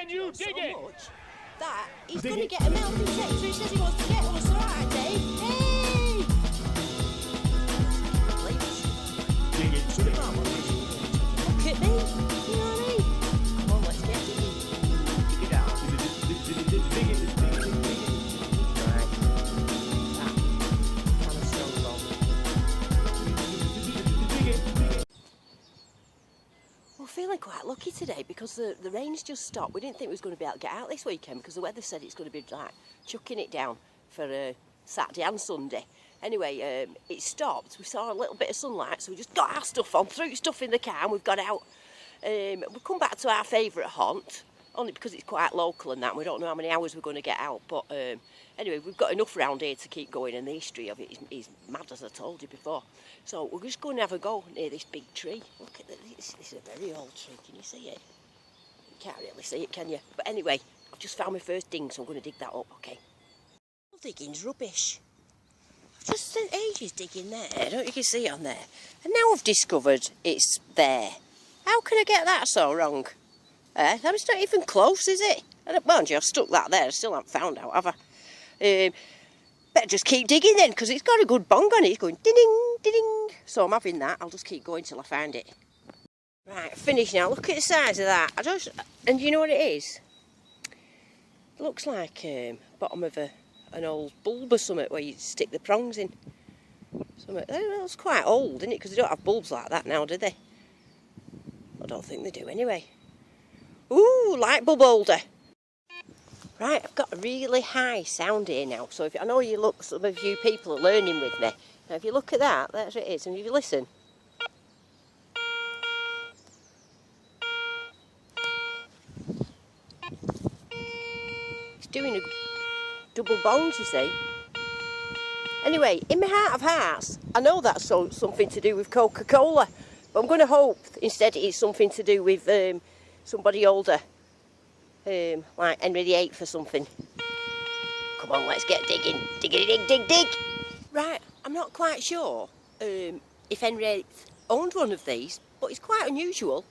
Can you dig it? So much that he's going to get a metal detector. He says he wants to get us. All right, Dave. Hey! Please. Dig it. Look at me. You know what I mean? Come on, let's get digging. Dig it out. Dig it. Right. That kind of strong roll. We're feeling quite lucky today because the rain's just stopped. We didn't think we was going to be able to get out this weekend because the weather said it's going to be like chucking it down for Saturday and Sunday. Anyway, it stopped. We saw a little bit of sunlight, so we just got our stuff on, threw stuff in the car, and we've got out. We've come back to our favourite haunt, only because it's quite local and that. And we don't know how many hours we're going to get out, but anyway, we've got enough round here to keep going, and the history of it is mad, as I told you before. So we're just going to have a go near this big tree. Look at this. This is a very old tree. Can you see it? You can't really see it, can you? But anyway, I've just found my first ding, so I'm going to dig that up, okay? Digging's rubbish. I've just spent ages digging there. Don't you can see it on there? And now I've discovered it's there. How can I get that so wrong? That's not even close, is it? Mind you, I've stuck that there. I still haven't found out, have I? Better just keep digging then, because it's got a good bong on it. It's going ding, ding. So I'm having that. I'll just keep going till I find it. Right, finished now. Look at the size of that. And you know what it is? It looks like bottom of an old bulb or something where you stick the prongs in. It's quite old, isn't it? Because they don't have bulbs like that now, do they? I don't think they do anyway. Ooh, light bulb holder. Right, I've got a really high sound here now. So I know some of you people are learning with me. Now if you look at that, that's what it is. And if you listen. It's doing a double bong, you see. Anyway, in my heart of hearts, I know that's something to do with Coca-Cola. But I'm going to hope instead it's something to do with somebody older. Like Henry VIII or something. Come on, let's get digging. Diggity dig, dig, dig. Right, I'm not quite sure if Henry VIII owned one of these, but it's quite unusual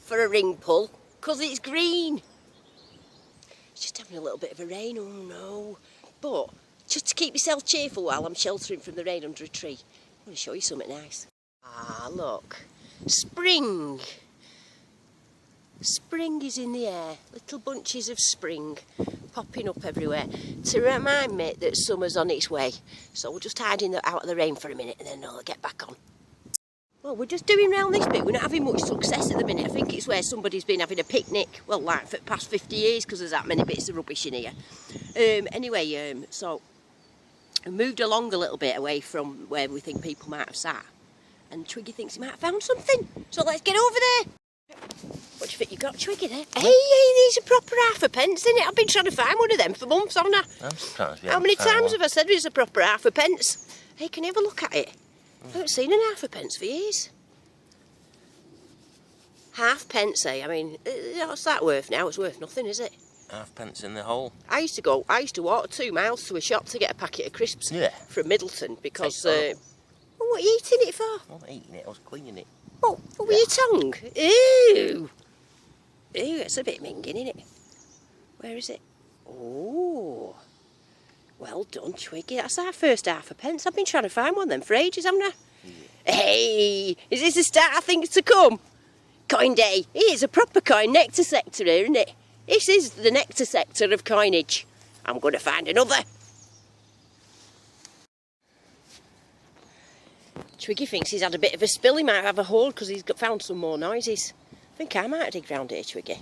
for a ring pull because it's green. It's just having a little bit of a rain, oh no. But just to keep yourself cheerful while I'm sheltering from the rain under a tree, I'm going to show you something nice. Ah, look. Spring. Spring is in the air. Little bunches of spring popping up everywhere to remind me that summer's on its way. So we're just hiding out of the rain for a minute and then I'll get back on. Well, we're just doing round this bit. We're not having much success at the minute. I think it's where somebody's been having a picnic. Well, like for the past 50 years because there's that many bits of rubbish in here. Anyway, so I moved along a little bit away from where we think people might have sat. And Twiggy thinks he might have found something. So let's get over there. What do you think you got, Twiggy, there? Hey, these are proper half a pence, isn't it? I've been trying to find one of them for months, haven't I? I'm surprised. How many times have I said there's a proper half a pence? Hey, can you have a look at it? I haven't seen an half a pence for years. Half pence, eh? I mean, what's that worth now? It's worth nothing, is it? Halfpence in the hole. I used to walk 2 miles to a shop to get a packet of crisps from Middleton because... well, what are you eating it for? I'm not eating it, I was cleaning it. Oh, with your tongue? Ew! Ew, it's a bit minging, isn't it? Where is it? Oh, well done, Twiggy. That's our first half a pence. I've been trying to find one of them for ages, haven't I? Yeah. Hey, is this the start of things to come? Coin day. It's a proper coin nectar sector here, isn't it? This is the nectar sector of coinage. I'm going to find another. Twiggy thinks he's had a bit of a spill. He might have a hole because he's found some more noises. I think I might dig round here, Twiggy.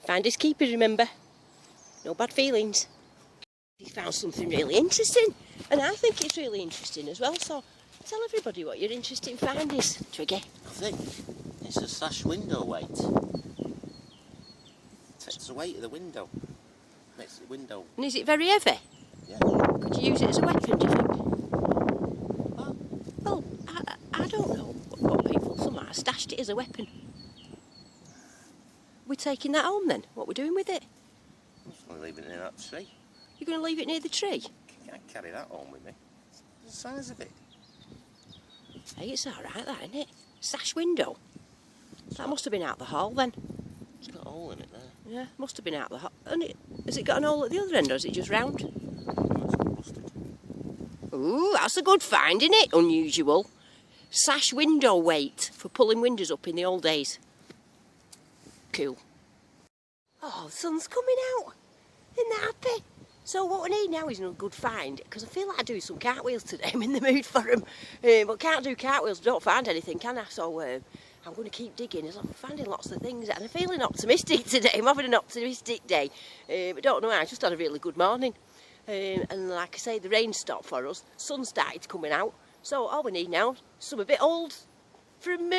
Finders keepers, remember? No bad feelings. He found something really interesting, and I think it's really interesting as well, so tell everybody what your interesting find is, Twiggy. I think it's a sash window weight. It's the weight of the window. Makes the window. And is it very heavy? Yeah. Could you use it as a weapon, do you think? Well, I don't know what people, some might have stashed it as a weapon. We're taking that home then? What we're doing with it? I'm just going to leave it near that tree. You're going to leave it near the tree? I can't carry that home with me. What's the size of it? Hey, it's alright that, isn't it? Sash window. That must have been out the hole then. It's got a hole in it there. Yeah, must have been out the hole. Has it got an hole at the other end or is it just round? That's busted. Ooh, that's a good find, isn't it? Unusual. Sash window weight for pulling windows up in the old days. Cool. Oh, the sun's coming out. Isn't that happy? So what we need now is a good find, because I feel like I do some cartwheels today. I'm in the mood for them. But can't do cartwheels, don't find anything, can I? So I'm going to keep digging as I'm finding lots of things. And I'm feeling optimistic today. I'm having an optimistic day. But don't know why, I just had a really good morning. And like I say, the rain stopped for us. Sun started coming out. So all we need now is some a bit old from...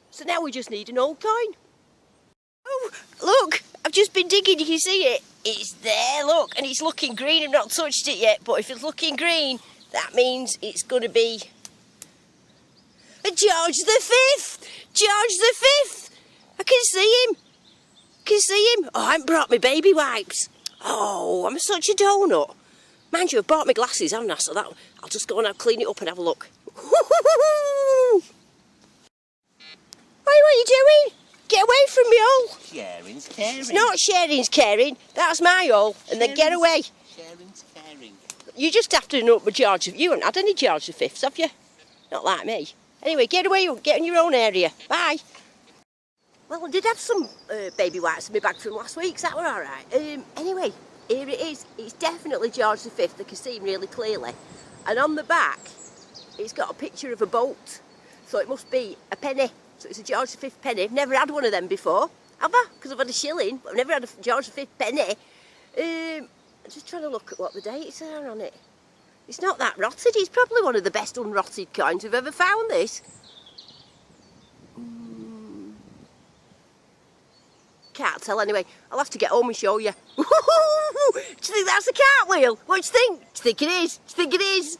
So now we just need an old coin. Oh, look, I've just been digging, you can see it. It's there, look, and it's looking green. I've not touched it yet, but if it's looking green, that means it's going to be a George V. George V. I can see him. Oh, I haven't brought my baby wipes. Oh, I'm such a donut. Mind you, I've bought my glasses, haven't I? So that I'll just go and I'll clean it up and have a look. What are you doing? Get away from me hole. Sharing's caring. It's not sharing's caring. That's my hole. And then get away. Sharing's caring. You just have to know my George. You haven't had any George V's, have you? Not like me. Anyway, get away. Get in your own area. Bye. Well, I did have some baby wipes in my bag from last week, so that were all right. Anyway, here it is. It's definitely George V. I can see him really clearly. And on the back, it's got a picture of a boat. So it must be a penny. So it's a George V penny. I've never had one of them before, have I? Because I've had a shilling, but I've never had a George V penny. I'm just trying to look at what the dates are on it. It's not that rotted. It's probably one of the best unrotted coins we've ever found, this. Can't tell anyway. I'll have to get home and show you. Do you think that's a cartwheel? What do you think? Do you think it is? Do you think it is?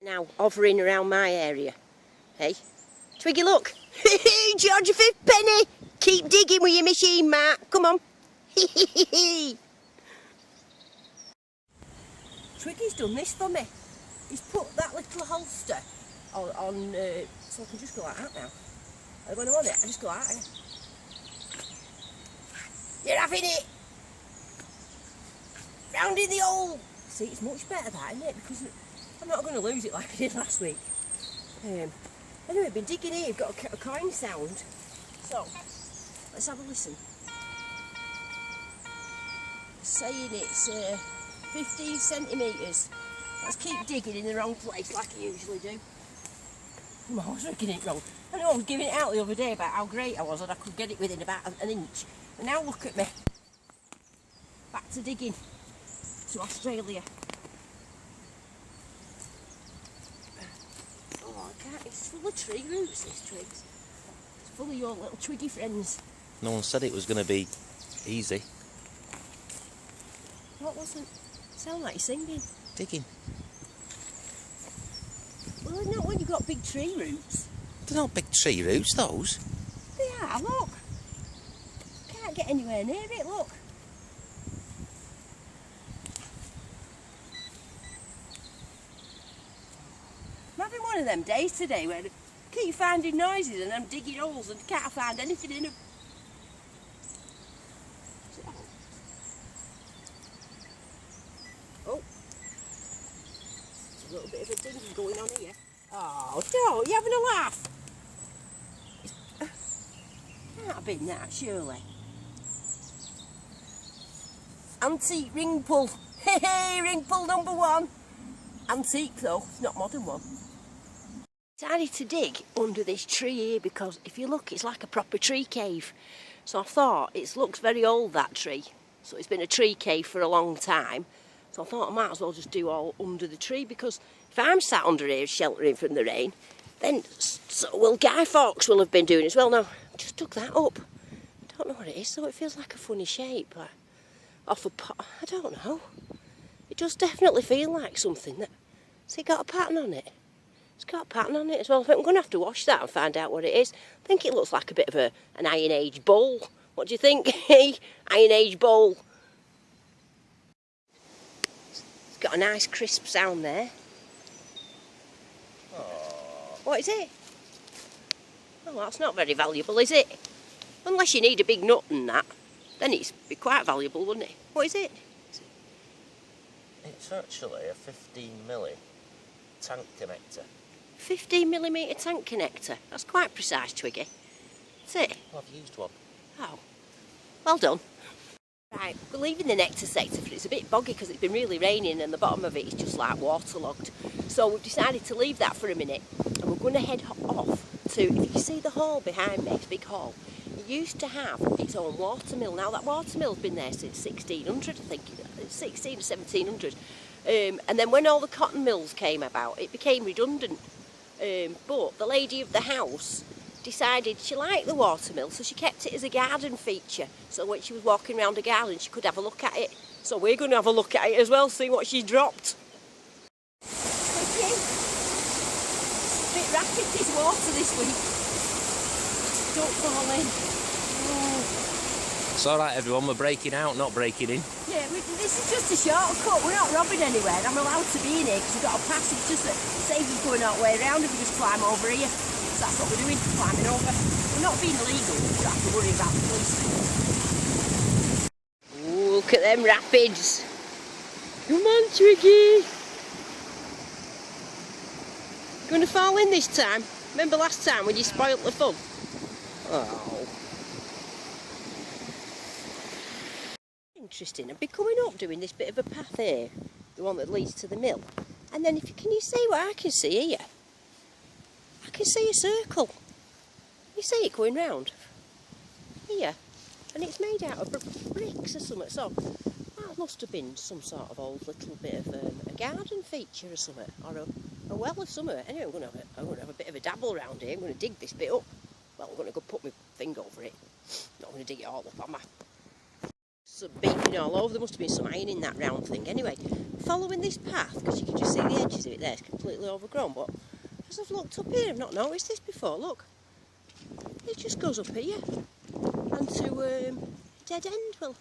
Now hovering around my area. Hey, Twiggy, look. George V penny. Keep digging with your machine, Mark. Come on. Twiggy's done this for me. He's put that little holster on so I can just go like that now. And when I want it, I just go like that. You're having it. Round in the hole. See, it's much better that, isn't it? Because I'm not going to lose it like I did last week. Anyway, I've been digging here, I've got a coin sound. So, let's have a listen. It's saying it's 15 centimetres. Let's keep digging in the wrong place like I usually do. I'm always rigging it wrong. I know I was giving it out the other day about how great I was and I could get it within about an inch. And now look at me. Back to digging. To Australia. Oh, I can't. It's full of tree roots, this twigs. It's full of your little twiggy friends. No one said it was going to be easy. What wasn't? Sound like you're singing. Digging. Well, not when you've got big tree roots. They're not big tree roots, those. They are, look. Can't get anywhere near it, look. I'm having one of them days today where I keep finding noises and I'm digging holes and can't find anything in them. Oh, there's a little bit of a dinghy going on here. Oh, don't, you having a laugh? Can't have been that, surely. Antique ring pull. Hey, hey, ring pull number 1. Antique though, it's not modern one. Decided to dig under this tree here because if you look, it's like a proper tree cave. So I thought it looks very old, that tree. So it's been a tree cave for a long time. So I thought I might as well just do all under the tree because if I'm sat under here sheltering from the rain, then so will Guy Fawkes will have been doing as well. Now, I just took that up. I don't know what it is, though. It feels like a funny shape. Like off a pot. I don't know. It does definitely feel like something that... Has it got a pattern on it? It's got a pattern on it as well. I think I'm going to have to wash that and find out what it is. I think it looks like a bit of an Iron Age bowl. What do you think? Iron Age bowl. It's got a nice crisp sound there. What is it? Well, that's not very valuable, is it? Unless you need a big nut and that, then it'd be quite valuable, wouldn't it? What is it? It's actually a 15mm tank connector. 15mm tank connector. That's quite precise, Twiggy. Is it? Well, I've used one. Oh, well done. Right, we're leaving the nectar sector for it's a bit boggy because it's been really raining and the bottom of it is just like waterlogged. So we've decided to leave that for a minute and we're going to head off to, if you see the hall behind me, it's a big hall. It used to have its own watermill. Now that watermill's been there since 1600, I think, 16 or 1700. And then when all the cotton mills came about, it became redundant. But the lady of the house decided she liked the watermill, so she kept it as a garden feature. So when she was walking around the garden, she could have a look at it. So we're going to have a look at it as well, see what she dropped. Thank you. It's a bit rapid, this water this week. Don't fall in. Oh. It's alright everyone, we're breaking out, not breaking in. Yeah, this is just a shortcut. We're not robbing anywhere. I'm allowed to be in here because we've got a passage just that saves us going all the way around if we just climb over here. So that's what we're doing, climbing over. We're not being illegal, we don't have to worry about the police. Ooh, look at them rapids. Come on, Twiggy. You going to fall in this time? Remember last time when you spoilt the fun? Oh. Interesting. I've been coming up doing this bit of a path here, the one that leads to the mill. And then can you see what I can see here? I can see a circle. You see it going round here, and it's made out of bricks or something. So that must have been some sort of old little bit of a garden feature or something, or a well or something. Anyway, I'm going to have a bit of a dabble around here. I'm going to dig this bit up. Well, I'm going to go put my finger over it. Not going to dig it all up, am I? Some beeping all over. There must have been some iron in that round thing. Anyway, following this path, because you can just see the edges of it there, it's completely overgrown. But as I've looked up here, I've not noticed this before. Look, it just goes up here and to a dead end. Well,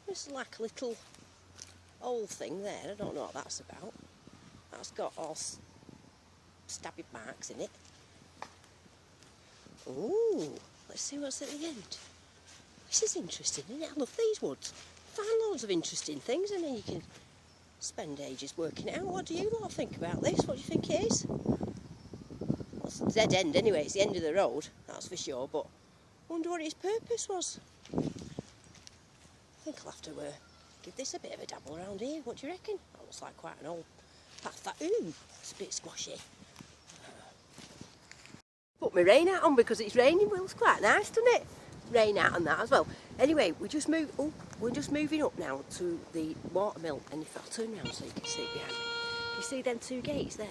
there's like a little old thing there. I don't know what that's about. That's got all stabby marks in it. Ooh, let's see what's at the end. This is interesting, isn't it? I love these woods. Find loads of interesting things and then you can spend ages working it out. What do you lot think about this? What do you think it is? Well, it's a dead end anyway, it's the end of the road, that's for sure, but I wonder what its purpose was. I think I'll have to give this a bit of a dabble around here. What do you reckon? That looks like quite an old path. Ooh, it's a bit squashy. Put my rain hat on because it's raining. Well, it's quite nice, doesn't it? Rain out and that as well. Anyway, we're just moving up now to the watermill, and if I turn around so you can see it behind me, you see them two gates there?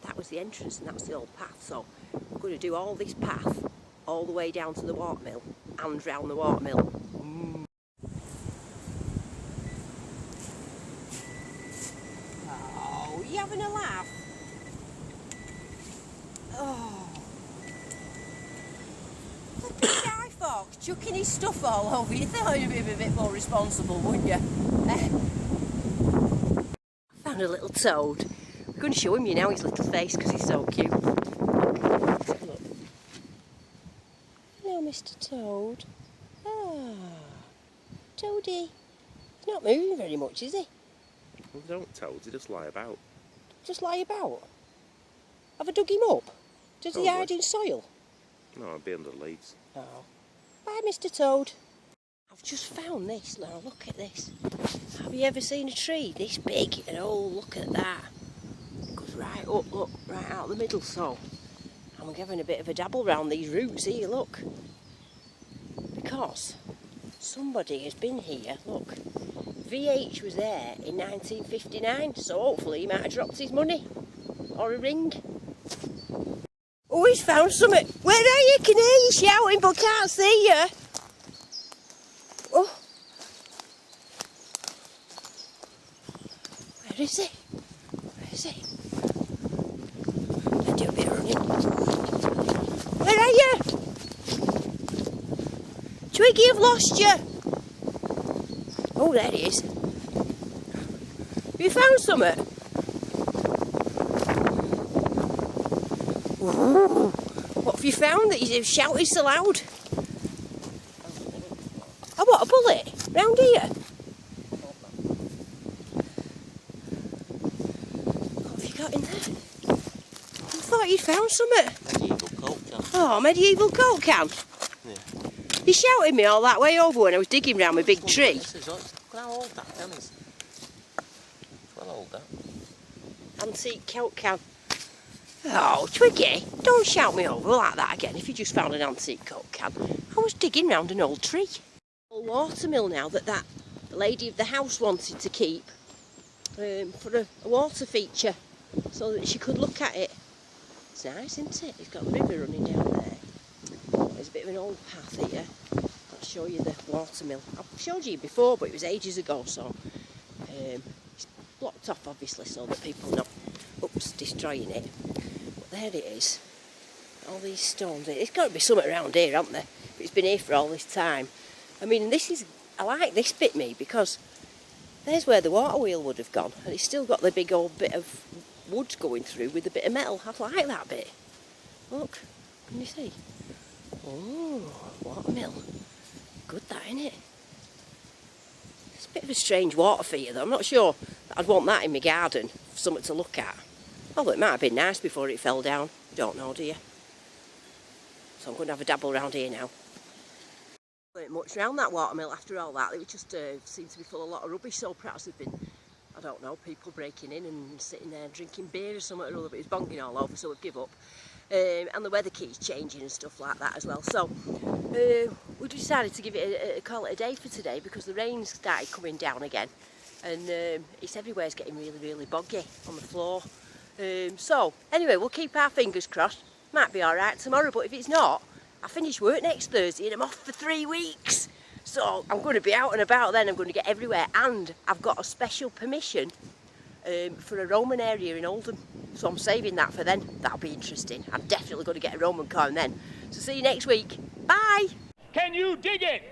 That was the entrance and that's the old path. So we're going to do all this path all the way down to the watermill and round the watermill. Oh, you having a laugh? Oh. Fox chucking his stuff all over. You thought you'd be a bit more responsible, wouldn't you? I found a little toad. I'm going to show him you now, his little face, because he's so cute. Look. Hello, Mr. Toad. Ah, Toadie. He's not moving very much, is he? Well, they don't toads, they just lie about. Just lie about? Have I dug him up? Does he hide in soil? No, I'd be under the leaves. Oh. Bye, Mr. Toad. I've just found this. Now look at this. Have you ever seen a tree this big? And oh, look at that. It goes right up, look, right out the middle. So I'm giving a bit of a dabble round these roots here, look. Because somebody has been here, look. VH was there in 1959, so hopefully he might have dropped his money. Or a ring. Oh, he's found something. Where are you? Can hear you shouting but can't see you. Oh. Where is he? Where is he? Let's do a bit of running. Where are you? Twiggy, I've lost you. Oh, there he is. Have you found something? Ooh, what have you found that you're shouting so loud? Oh, what, a bullet? Round here? What have you got in there? I thought you'd found something. Medieval Coke can. Oh, medieval Coke can. Yeah. You shouted me all that way over when I was digging round my big tree. Look how old that can is. Well old that. Antique Coke can. Oh, Twiggy, don't shout me over like that again if you just found an antique Coke can. I was digging round an old tree. A watermill now that the lady of the house wanted to keep for a water feature so that she could look at it. It's nice, isn't it? It's got the river running down there. There's a bit of an old path here. I'll show you the watermill. I've showed you before, but it was ages ago, so it's blocked off obviously so that people are not destroying it. But there it is. All these stones. There's got to be something around here, hasn't there? But it's been here for all this time. I mean, I like this bit, me, because there's where the water wheel would have gone, and it's still got the big old bit of wood going through with a bit of metal. I like that bit. Look, can you see? Oh, watermill. Good that, isn't it? It's a bit of a strange water feature though. I'm not sure that I'd want that in my garden for something to look at. Although it might have been nice before it fell down. You don't know, do you? So I'm going to have a dabble around here now. There weren't much around that watermill after all that. It just seemed to be full of a lot of rubbish, so perhaps there's been, I don't know, people breaking in and sitting there drinking beer or something or other, but it's bonging all over, so we've give up. And the weather keeps changing and stuff like that as well. So we decided to give it a call it a day for today because the rain started coming down again, and it's everywhere's getting really, really boggy on the floor. So anyway, we'll keep our fingers crossed. Might be all right tomorrow, but if it's not, I finish work next Thursday and I'm off for 3 weeks. So I'm going to be out and about then. I'm going to get everywhere, and I've got a special permission for a Roman area in Oldham. So I'm saving that for then. That'll be interesting. I'm definitely going to get a Roman coin then. So see you next week. Bye. Can you dig it?